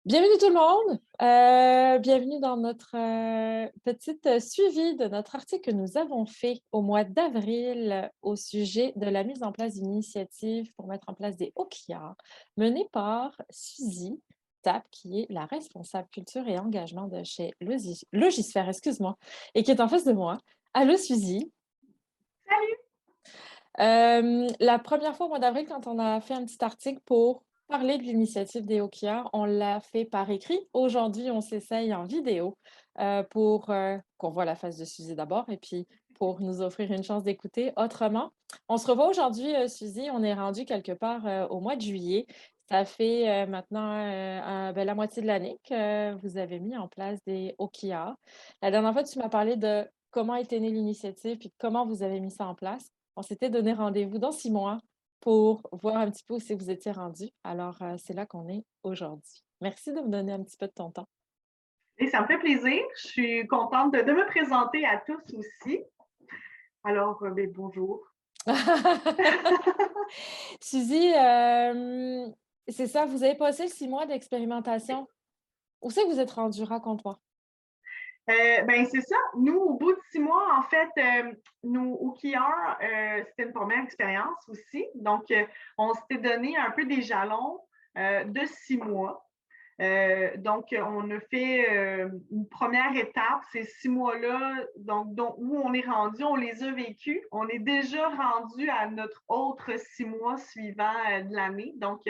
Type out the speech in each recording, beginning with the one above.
Bienvenue tout le monde. Bienvenue dans notre petite suivi de notre article que nous avons fait au mois d'avril au sujet de la mise en place d'une initiative pour mettre en place des OKR menée par Suzy Tapp, qui est la responsable culture et engagement de chez Logisphère, excuse-moi, et qui est en face de moi. Allô, Suzy. Salut! La première fois au mois d'avril, quand on a fait un petit article pour parler de l'initiative des OKR, on l'a fait par écrit. Aujourd'hui, on s'essaye en vidéo pour qu'on voit la face de Suzy d'abord et puis pour nous offrir une chance d'écouter autrement. On se revoit aujourd'hui, Suzy. On est rendu quelque part au mois de juillet. Ça fait maintenant la moitié de l'année que vous avez mis en place des OKR. La dernière fois, tu m'as parlé de comment était née l'initiative puis comment vous avez mis ça en place. On s'était donné rendez-vous dans 6 mois pour voir un petit peu où c'est que vous étiez rendus. Alors, c'est là qu'on est aujourd'hui. Merci de me donner un petit peu de ton temps. Et ça me fait plaisir. Je suis contente de me présenter à tous aussi. Alors, bonjour. Suzy, c'est ça, vous avez passé le 6 mois d'expérimentation. Où c'est que vous êtes rendu? Raconte-moi. C'est ça. Nous, au bout de 6 mois, en fait, nous, au Kiar, c'était une première expérience aussi. Donc, on s'était donné un peu des jalons de 6 mois. Donc, on a fait une première étape, ces 6 mois-là, donc, où on est rendu, on les a vécus. On est déjà rendu à notre autre 6 mois suivant de l'année, donc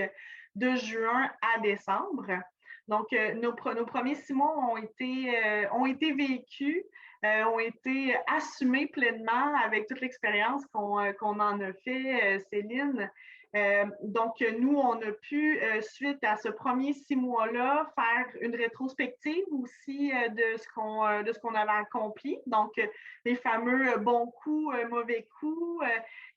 de juin à décembre. Donc, nos premiers 6 mois ont été vécus, ont été assumés pleinement avec toute l'expérience qu'on en a fait, Céline. Donc, nous, on a pu, suite à ce premier 6 mois-là, faire une rétrospective aussi de ce qu'on avait accompli. Donc, les fameux bons coups, mauvais coups,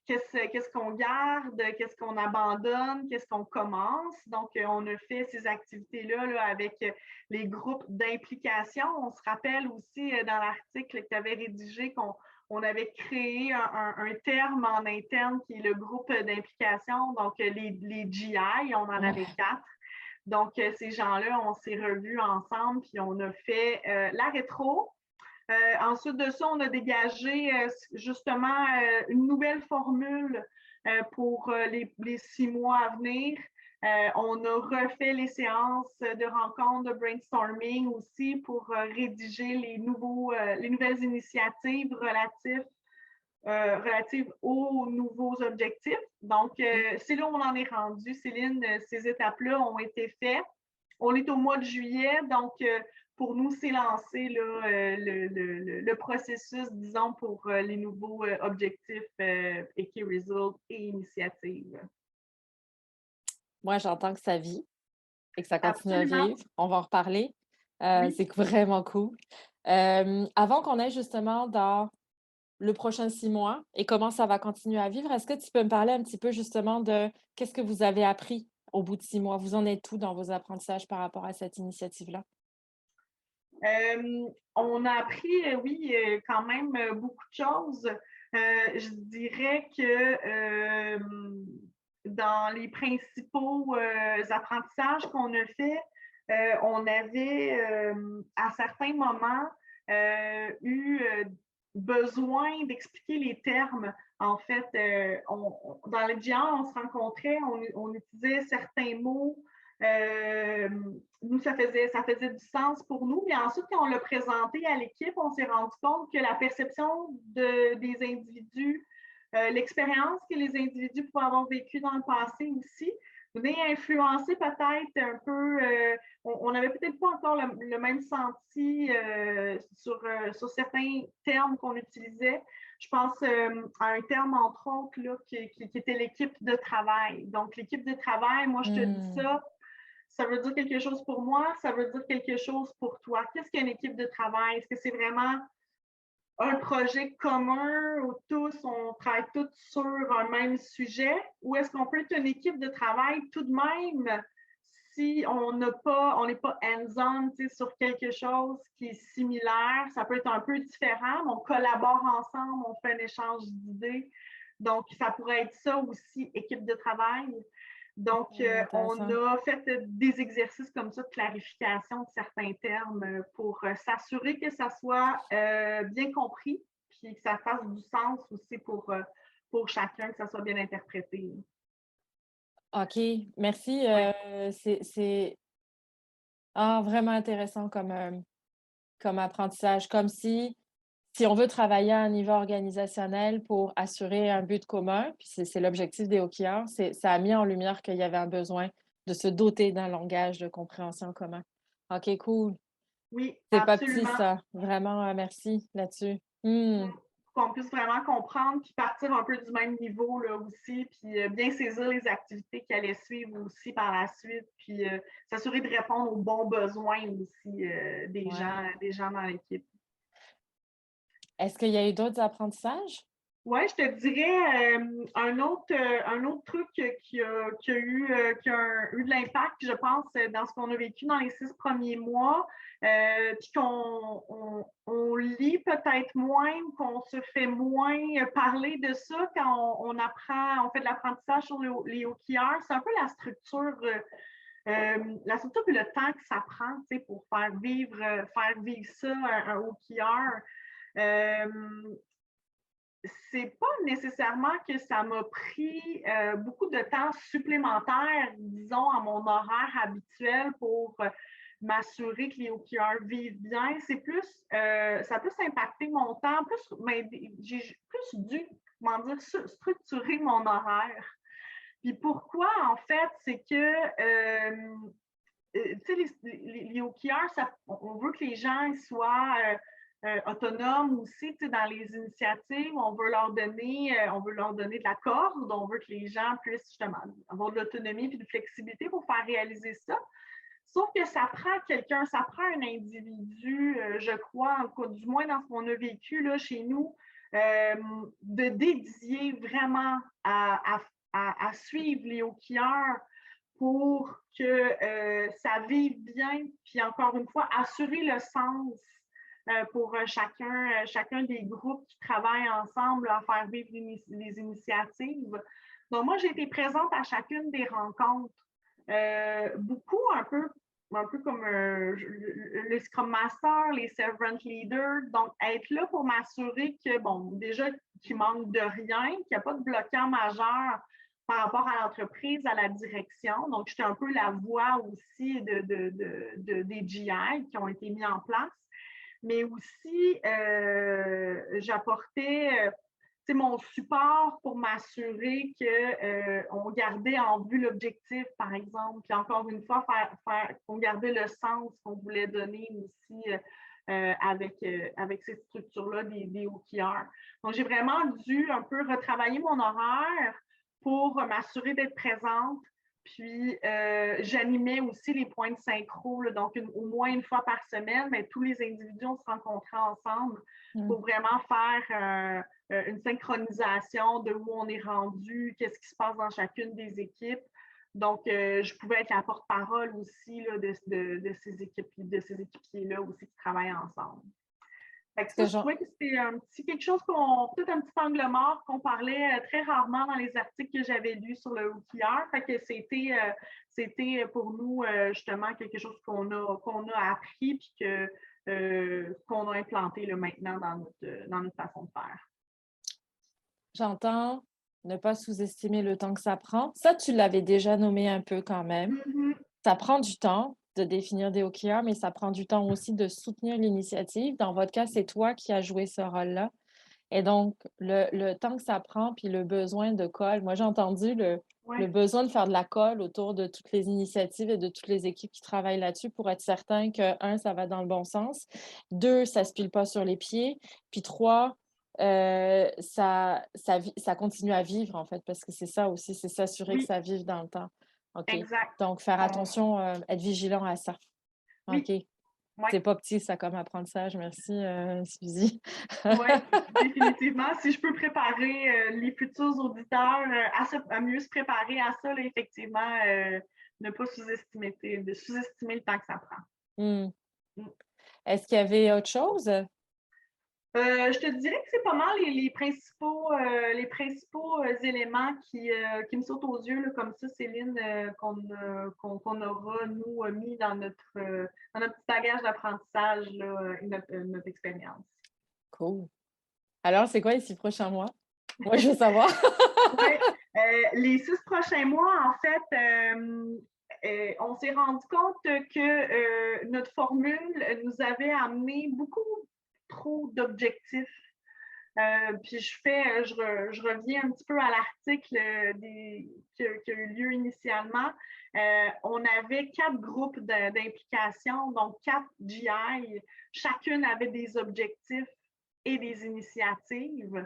qu'est-ce qu'on garde, qu'est-ce qu'on abandonne, qu'est-ce qu'on commence. Donc, on a fait ces activités-là là, avec les groupes d'implication. On se rappelle aussi dans l'article que tu avais rédigé qu'on avait créé un terme en interne qui est le groupe d'implication, donc les GI, on en avait Ouais. 4. Donc, ces gens-là, on s'est revus ensemble, puis on a fait la rétro. Ensuite de ça, on a dégagé justement une nouvelle formule pour les 6 mois à venir. On a refait les séances de rencontres, de brainstorming aussi pour rédiger les nouvelles initiatives relatives aux nouveaux objectifs. Donc, c'est là où on en est rendu. Céline, ces étapes-là ont été faites. On est au mois de juillet, donc pour nous, c'est lancé là, le processus, disons, pour les nouveaux objectifs et key results et initiatives. Moi, j'entends que ça vit et que ça continue à Absolument, vivre. On va en reparler. oui. C'est vraiment cool. Avant qu'on aille justement dans le prochain 6 mois et comment ça va continuer à vivre. Est-ce que tu peux me parler un petit peu justement de qu'est-ce que vous avez appris au bout de 6 mois? Vous en êtes où dans vos apprentissages par rapport à cette initiative-là? On a appris, oui, quand même beaucoup de choses. Je dirais que dans les principaux apprentissages qu'on a fait, on avait à certains moments eu besoin d'expliquer les termes. En fait, dans le dialogue, on se rencontrait, on utilisait certains mots. Euh, Nous, ça faisait du sens pour nous. Et ensuite, quand on l'a présenté à l'équipe, on s'est rendu compte que la perception des individus, l'expérience que les individus pouvaient avoir vécue dans le passé aussi, venait influencer peut-être un peu, on n'avait peut-être pas encore le même senti sur certains termes qu'on utilisait. Je pense à un terme, entre autres, là, qui était l'équipe de travail. Donc, l'équipe de travail, moi, je te dis Mmh. ça veut dire quelque chose pour moi, ça veut dire quelque chose pour toi. Qu'est-ce qu'une équipe de travail? Est-ce que c'est vraiment un projet commun où tous, on travaille tous sur un même sujet? Ou est-ce qu'on peut être une équipe de travail tout de même si on n'est pas hands-on sur quelque chose qui est similaire? Ça peut être un peu différent, mais on collabore ensemble, on fait un échange d'idées. Donc, ça pourrait être ça aussi, équipe de travail. Donc, on Intéressant. a fait des exercices comme ça de clarification de certains termes pour s'assurer que ça soit bien compris, puis que ça fasse du sens aussi pour chacun, que ça soit bien interprété. OK, merci. Oui, C'est vraiment intéressant comme apprentissage, comme si on veut travailler à un niveau organisationnel pour assurer un but commun, puis c'est l'objectif des OKR, ça a mis en lumière qu'il y avait un besoin de se doter d'un langage de compréhension commun. OK, cool. oui, C'est pas petit absolument. ça. Vraiment, merci là-dessus. Mm. Pour qu'on puisse vraiment comprendre, puis partir un peu du même niveau là aussi, puis bien saisir les activités qui allaient suivre aussi par la suite, puis s'assurer de répondre aux bons besoins aussi Ouais. des gens dans l'équipe. Est-ce qu'il y a eu d'autres apprentissages? Ouais, je te dirais un autre truc qui a eu de l'impact, je pense, dans ce qu'on a vécu dans les 6 premiers mois, puis on lit peut-être moins, qu'on se fait moins parler de ça quand on apprend, on fait de l'apprentissage sur les OKR. C'est un peu la structure et le temps que ça prend, tu sais, pour faire vivre ça, un OKR. Euh, c'est pas nécessairement que ça m'a pris beaucoup de temps supplémentaire, disons, à mon horaire habituel pour m'assurer que les OKR vivent bien. C'est plus, ça a plus impacté mon temps, mais j'ai plus dû, comment dire, structurer mon horaire. Puis pourquoi, en fait, c'est que, tu sais, les OKR, on veut que les gens soient autonomes aussi, tu sais, dans les initiatives. On veut leur donner de la corde. On veut que les gens puissent justement avoir de l'autonomie et de la flexibilité pour faire réaliser ça. Sauf que ça prend quelqu'un, ça prend un individu, je crois, du moins dans ce qu'on a vécu là, chez nous, de dédier vraiment à suivre les OKR pour que ça vive bien, puis encore une fois, assurer le sens pour chacun des groupes qui travaillent ensemble à faire vivre les initiatives. Donc, moi, j'ai été présente à chacune des rencontres. Beaucoup un peu comme le Scrum Master, les Servant Leaders. Donc, être là pour m'assurer que, bon, déjà, qu'il manque de rien, qu'il n'y a pas de bloquant majeur par rapport à l'entreprise, à la direction. Donc, j'étais un peu la voix aussi des GI qui ont été mis en place. Mais aussi, j'apportais mon support pour m'assurer qu'on gardait en vue l'objectif, par exemple. Puis encore une fois, qu'on gardait le sens qu'on voulait donner aussi avec cette structure-là des OKR. Donc, j'ai vraiment dû un peu retravailler mon horaire pour m'assurer d'être présente. Puis, j'animais aussi les points de synchro, là, donc au moins une fois par semaine, mais tous les individus, on se rencontrait ensemble Mm. pour vraiment faire une synchronisation de où on est rendu, qu'est-ce qui se passe dans chacune des équipes. Donc, je pouvais être la porte-parole aussi là, de ces équipiers-là aussi qui travaillent ensemble. Fait que Est-ce que ça, je j'en- trouvais que c'était un petit quelque chose peut-être un petit angle mort qu'on parlait très rarement dans les articles que j'avais lus sur le OKR. Fait que c'était pour nous justement quelque chose qu'on a appris puis qu'on a implanté là, maintenant dans notre façon de faire. J'entends ne pas sous-estimer le temps que ça prend. Ça, tu l'avais déjà nommé un peu quand même. Mm-hmm. Ça prend du temps de définir des OKR, mais ça prend du temps aussi de soutenir l'initiative. Dans votre cas, c'est toi qui as joué ce rôle-là. Et donc, le temps que ça prend, puis le besoin de colle. Moi, j'ai entendu le Ouais, besoin de faire de la colle autour de toutes les initiatives et de toutes les équipes qui travaillent là-dessus pour être certain que, un, ça va dans le bon sens, deux, ça ne se pile pas sur les pieds, puis trois, ça continue à vivre, en fait, parce que c'est ça aussi, c'est s'assurer que oui, ça vive dans le temps. OK. exact. Donc, faire On- attention, être vigilant à ça. OK. oui, ouais. C'est pas petit, ça, comme apprentissage. Merci, Suzy. Oui, définitivement. Si je peux préparer les futurs auditeurs à mieux se préparer à ça, là, effectivement, ne pas sous-estimer le temps que ça prend. Hmm. Mm. Est-ce qu'il y avait autre chose? Je te dirais que c'est pas mal les principaux éléments qui me sautent aux yeux, là, comme ça, Céline, qu'on aura, nous, mis dans notre petit bagage d'apprentissage, là, notre expérience. Cool. Alors, c'est quoi les 6 prochains mois? Moi, je veux savoir. Oui, les 6 prochains mois, en fait, on s'est rendu compte que notre formule nous avait amené beaucoup trop d'objectifs. Puis je reviens un petit peu à l'article qui a eu lieu initialement. On avait 4 groupes d'implication, donc 4 GI. Chacune avait des objectifs et des initiatives.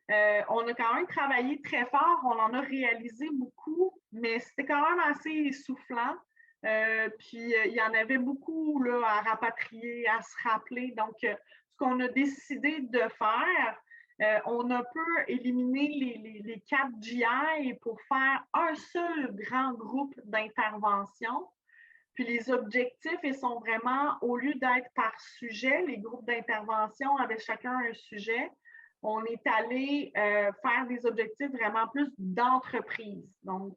On a quand même travaillé très fort, on en a réalisé beaucoup, mais c'était quand même assez essoufflant. Puis il y en avait beaucoup là, à rapatrier, à se rappeler. Donc, ce qu'on a décidé de faire, on a peu éliminé les 4 GI pour faire un seul grand groupe d'intervention. Puis les objectifs, ils sont vraiment, au lieu d'être par sujet, les groupes d'intervention avaient chacun un sujet. On est allé faire des objectifs vraiment plus d'entreprise, donc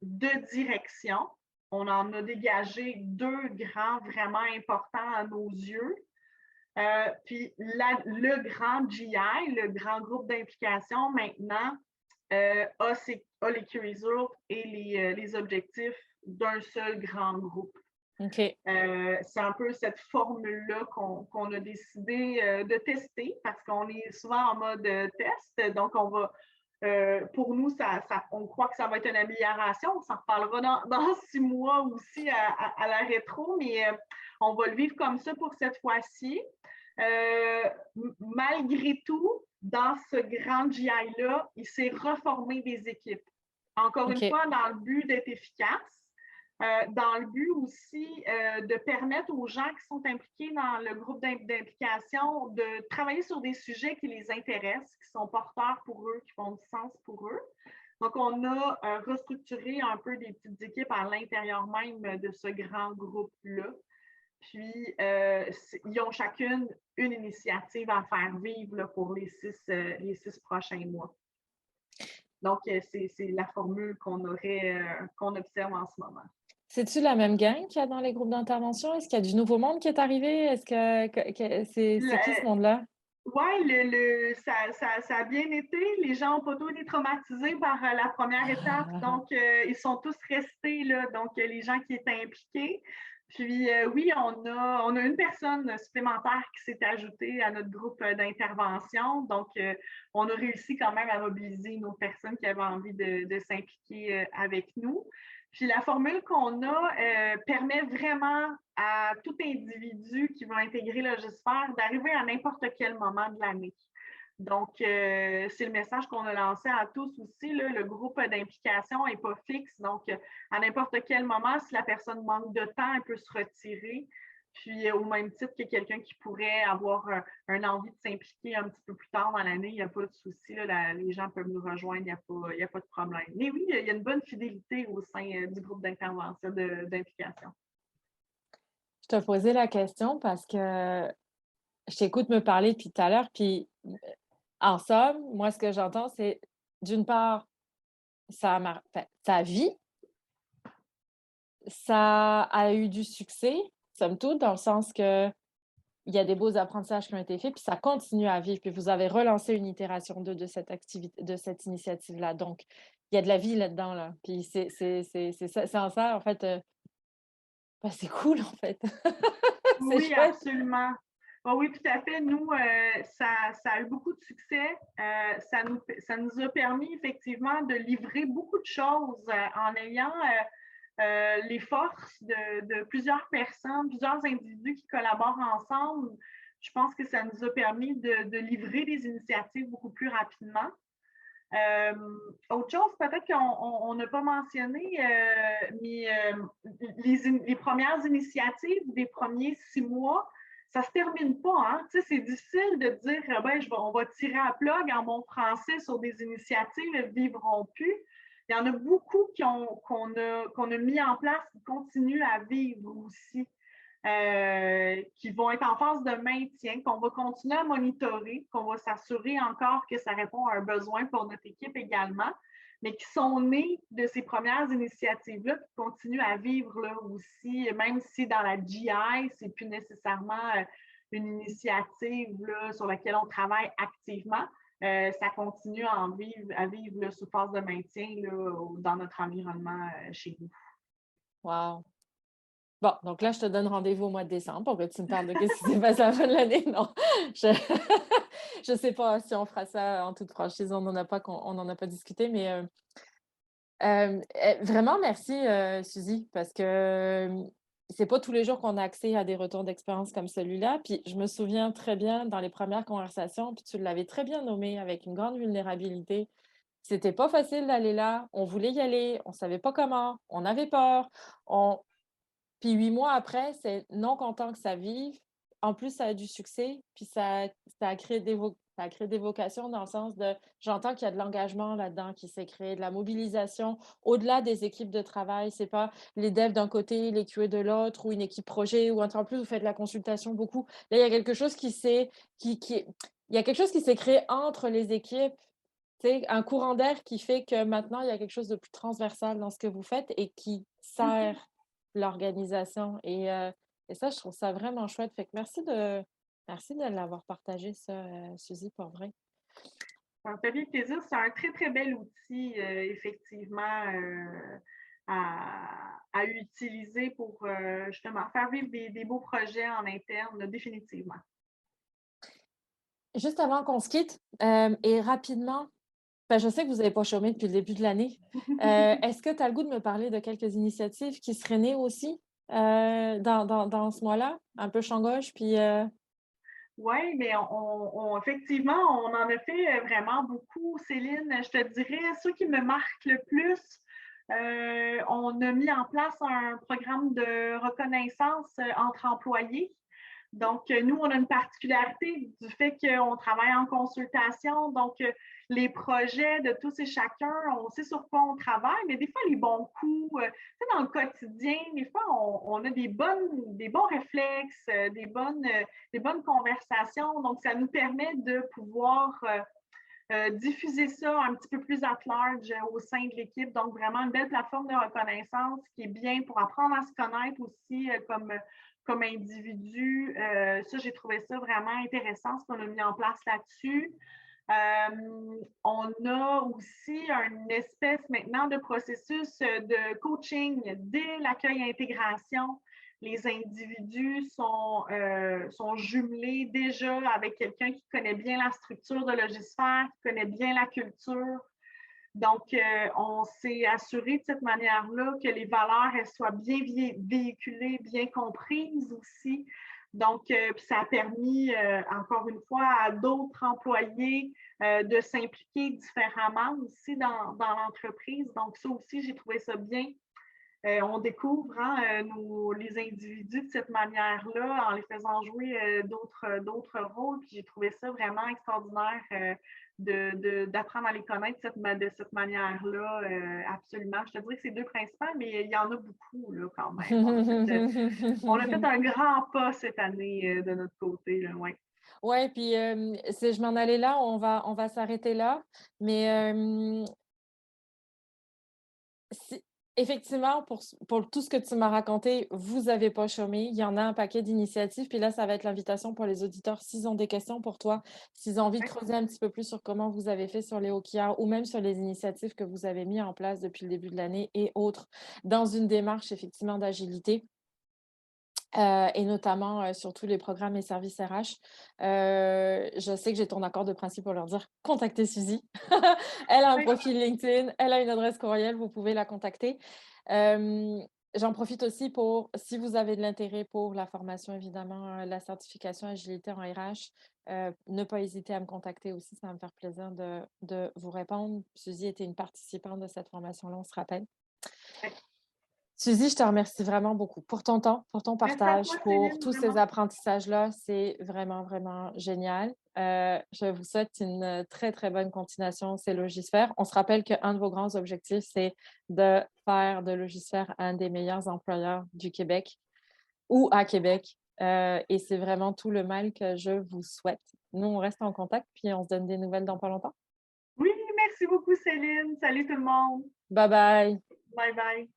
de direction. On en a dégagé 2 grands vraiment importants à nos yeux. Puis le grand GI, le grand groupe d'implication, maintenant, a les key results et les objectifs d'un seul grand groupe. OK. C'est un peu cette formule-là qu'on a décidé de tester parce qu'on est souvent en mode test. Donc, pour nous, on croit que ça va être une amélioration. On s'en reparlera dans 6 mois aussi à la rétro, mais on va le vivre comme ça pour cette fois-ci. Malgré tout, dans ce grand GI-là, il s'est reformé des équipes. Encore une OK. fois, dans le but d'être efficace, dans le but aussi de permettre aux gens qui sont impliqués dans le groupe d'implication de travailler sur des sujets qui les intéressent, qui sont porteurs pour eux, qui font du sens pour eux. Donc, on a restructuré un peu des petites équipes à l'intérieur même de ce grand groupe-là. Puis, ils ont chacune une initiative à faire vivre là, pour les 6 prochains mois. Donc, c'est la formule qu'on observe en ce moment. C'est-tu la même gang qu'il y a dans les groupes d'intervention? Est-ce qu'il y a du nouveau monde qui est arrivé? Est-ce que c'est qui ce monde-là? Oui, ça a bien été. Les gens n'ont pas tous été traumatisés par la première étape. Ah! Donc, ils sont tous restés là. Donc, les gens qui étaient impliqués. Puis, oui, on a une personne supplémentaire qui s'est ajoutée à notre groupe d'intervention. Donc, on a réussi quand même à mobiliser une autre personne qui avait envie de s'impliquer avec nous. Puis la formule qu'on a permet vraiment à tout individu qui va intégrer le GISPER d'arriver à n'importe quel moment de l'année. Donc, c'est le message qu'on a lancé à tous aussi. Là, le groupe d'implication n'est pas fixe. Donc, à n'importe quel moment, si la personne manque de temps, elle peut se retirer. Puis, au même titre que quelqu'un qui pourrait avoir un envie de s'impliquer un petit peu plus tard dans l'année, il n'y a pas de souci. Les gens peuvent nous rejoindre, il n'y a pas de problème. Mais oui, il y a une bonne fidélité au sein du groupe d'intervention, d'implication. Je te posais la question parce que je t'écoute me parler depuis tout à l'heure, puis en somme, moi, ce que j'entends, c'est d'une part, ça vit, ça a eu du succès, somme toute, dans le sens que il y a des beaux apprentissages qui ont été faits, puis ça continue à vivre. Puis vous avez relancé une itération 2 de cette activité, de cette initiative-là. Donc, il y a de la vie là-dedans, là. Puis c'est en ça, en fait, c'est cool, en fait. C'est Oui, chouette. absolument. Ah oui, tout à fait. Nous, ça a eu beaucoup de succès. Ça nous a permis effectivement de livrer beaucoup de choses en ayant les forces de plusieurs personnes, plusieurs individus qui collaborent ensemble. Je pense que ça nous a permis de livrer des initiatives beaucoup plus rapidement. Autre chose, peut-être qu'on n'a pas mentionné, mais les premières initiatives des premiers 6 mois, ça ne se termine pas. Hein? Tu sais, c'est difficile de dire ben, on va tirer à plug en bon français sur des initiatives, elles ne vivront plus. Il y en a beaucoup qu'on a mis en place qui continuent à vivre aussi. qui vont être en phase de maintien, qu'on va continuer à monitorer, qu'on va s'assurer encore que ça répond à un besoin pour notre équipe également, mais qui sont nés de ces premières initiatives-là, qui continuent à vivre là aussi, même si dans la GI, c'est plus nécessairement une initiative là, sur laquelle on travaille activement. Ça continue à vivre là, sous phase de maintien là, dans notre environnement chez nous. Wow! Bon, donc là, je te donne rendez-vous au mois de décembre pour que tu me parles de ce qui s'est passé à la fin de l'année. Non, je je sais pas si on fera ça en toute franchise, on n'en a pas discuté, mais vraiment merci, Suzy, parce que, c'est pas tous les jours qu'on a accès à des retours d'expérience comme celui-là. Puis je me souviens très bien dans les premières conversations, puis tu l'avais très bien nommé avec une grande vulnérabilité. C'était pas facile d'aller là, on voulait y aller, on savait pas comment, on avait peur, on puis 8 mois après, c'est non content que ça vive. En plus, ça a du succès, puis ça a créé ça a créé des vocations dans le sens de j'entends qu'il y a de l'engagement là-dedans qui s'est créé, de la mobilisation au-delà des équipes de travail. C'est pas les devs d'un côté, les QA de l'autre, ou une équipe projet, ou en plus, vous faites de la consultation beaucoup. Là, il y a quelque chose qui il y a quelque chose qui s'est créé entre les équipes, tu sais, un courant d'air qui fait que maintenant, il y a quelque chose de plus transversal dans ce que vous faites et qui Mhm. sert l'organisation et ça, je trouve ça vraiment chouette. Fait que merci de l'avoir partagé ça, Suzy, pour vrai. Ça me fait bien plaisir. C'est un très, très bel outil, effectivement, à utiliser pour justement faire vivre des beaux projets en interne, définitivement. Juste avant qu'on se quitte, et rapidement, je sais que vous n'avez pas chômé depuis le début de l'année. Est-ce que tu as le goût de me parler de quelques initiatives qui seraient nées aussi, dans ce mois-là? Un peu champ gauche, puis Oui, mais effectivement, on en a fait vraiment beaucoup, Céline. Je te dirais, ceux qui me marquent le plus, on a mis en place un programme de reconnaissance entre employés. Donc, nous, on a une particularité du fait qu'on travaille en consultation. Donc, les projets de tous et chacun, on sait sur quoi on travaille, mais des fois, les bons coups, dans le quotidien, des fois, on a des bons réflexes, des bonnes conversations. Donc, ça nous permet de pouvoir diffuser ça un petit peu plus at large au sein de l'équipe. Donc, vraiment une belle plateforme de reconnaissance qui est bien pour apprendre à se connaître aussi comme individu. Ça, j'ai trouvé ça vraiment intéressant, ce qu'on a mis en place là-dessus. On a aussi une espèce maintenant de processus de coaching dès l'accueil-intégration. Les individus sont jumelés déjà avec quelqu'un qui connaît bien la structure de Logisphère, qui connaît bien la culture. Donc, on s'est assuré de cette manière-là que les valeurs elles soient bien véhiculées, bien comprises aussi. Donc, ça a permis, encore une fois, à d'autres employés de s'impliquer différemment aussi dans l'entreprise. Donc, ça aussi, j'ai trouvé ça bien. On découvre hein, les individus de cette manière-là en les faisant jouer d'autres rôles. Puis j'ai trouvé ça vraiment extraordinaire d'apprendre à les connaître de cette manière-là. Absolument. Je te dirais que c'est deux principales, mais il y en a beaucoup là, quand même. On a fait un grand pas cette année de notre côté. Là, ouais. Ouais, puis, je m'en allais là, on va s'arrêter là, mais, si effectivement, pour tout ce que tu m'as raconté, vous avez pas chômé. Il y en a un paquet d'initiatives, puis là, ça va être l'invitation pour les auditeurs, s'ils ont des questions pour toi, s'ils ont envie de Ouais. creuser un petit peu plus sur comment vous avez fait sur les OKR ou même sur les initiatives que vous avez mis en place depuis le début de l'année et autres, dans une démarche effectivement d'agilité. Et notamment, sur tous les programmes et services RH. Je sais que j'ai ton accord de principe pour leur dire: «Contactez Suzy». Elle a un Ouais. profil LinkedIn, elle a une adresse courriel, vous pouvez la contacter. Hem, J'en profite aussi pour si vous avez de l'intérêt pour la formation évidemment, la certification agilité en RH, ne pas hésiter à me contacter aussi, ça va me faire plaisir de vous répondre. Suzy était une participante de cette formation-là, on se rappelle. Ouais. Suzy, je te remercie vraiment beaucoup pour ton temps, pour ton Merci à toi, partage, pour Céline, tous ces vraiment. apprentissages-là. C'est vraiment, vraiment génial. Je vous souhaite une très, très bonne continuation, c'est Logisphère. On se rappelle qu'un de vos grands objectifs, c'est de faire de Logisphère un des meilleurs employeurs du Québec ou à Québec. Et c'est vraiment tout le mal que je vous souhaite. Nous, on reste en contact, puis on se donne des nouvelles dans pas longtemps. Oui, merci beaucoup Céline. Salut tout le monde. Bye bye. Bye bye.